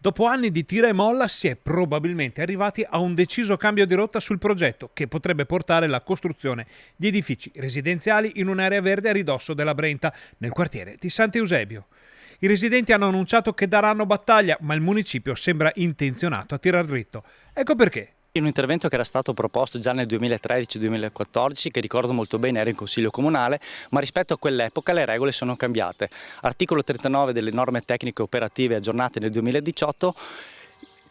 Dopo anni di tira e molla si è probabilmente arrivati a un deciso cambio di rotta sul progetto che potrebbe portare alla costruzione di edifici residenziali in un'area verde a ridosso della Brenta, nel quartiere di Sant'Eusebio. I residenti hanno annunciato che daranno battaglia, ma il municipio sembra intenzionato a tirar dritto. Ecco perché. Un intervento che era stato proposto già nel 2013-2014, che ricordo molto bene era in Consiglio Comunale, ma rispetto a quell'epoca le regole sono cambiate. Articolo 39 delle norme tecniche operative aggiornate nel 2018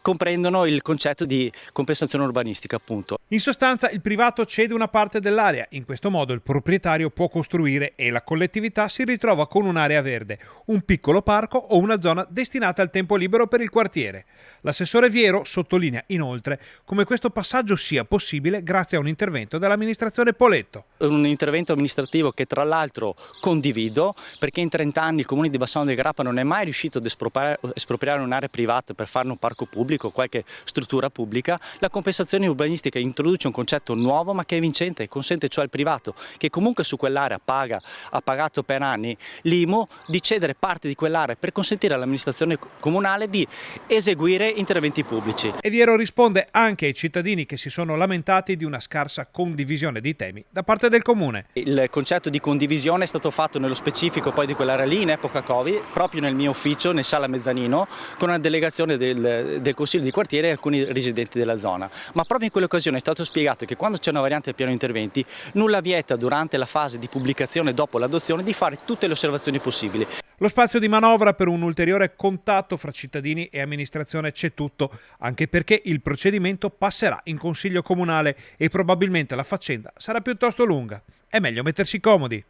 comprendono il concetto di compensazione urbanistica, appunto. In sostanza il privato cede una parte dell'area, in questo modo il proprietario può costruire e la collettività si ritrova con un'area verde, un piccolo parco o una zona destinata al tempo libero per il quartiere. L'assessore Viero sottolinea inoltre come questo passaggio sia possibile grazie a un intervento dell'amministrazione Poletto. Un intervento amministrativo che tra l'altro condivido, perché in 30 anni il Comune di Bassano del Grappa non è mai riuscito ad espropriare un'area privata per farne un parco pubblico o qualche struttura pubblica. La compensazione urbanistica introduce un concetto nuovo ma che è vincente e consente cioè al privato, che comunque su quell'area ha pagato per anni l'IMU, di cedere parte di quell'area per consentire all'amministrazione comunale di eseguire interventi pubblici. E Viero risponde anche ai cittadini che si sono lamentati di una scarsa condivisione di temi da parte del Comune. Il concetto di condivisione è stato fatto nello specifico poi di quell'area lì in epoca Covid, proprio nel mio ufficio, nel Sala Mezzanino, con una delegazione del Consiglio di quartiere e alcuni residenti della zona. Ma proprio in quell'occasione è stato spiegato che quando c'è una variante del piano interventi, nulla vieta durante la fase di pubblicazione dopo l'adozione di fare tutte le osservazioni possibili. Lo spazio di manovra per un ulteriore contatto fra cittadini e amministrazione c'è tutto, anche perché il procedimento passerà in Consiglio Comunale e probabilmente la faccenda sarà piuttosto lunga. È meglio mettersi comodi.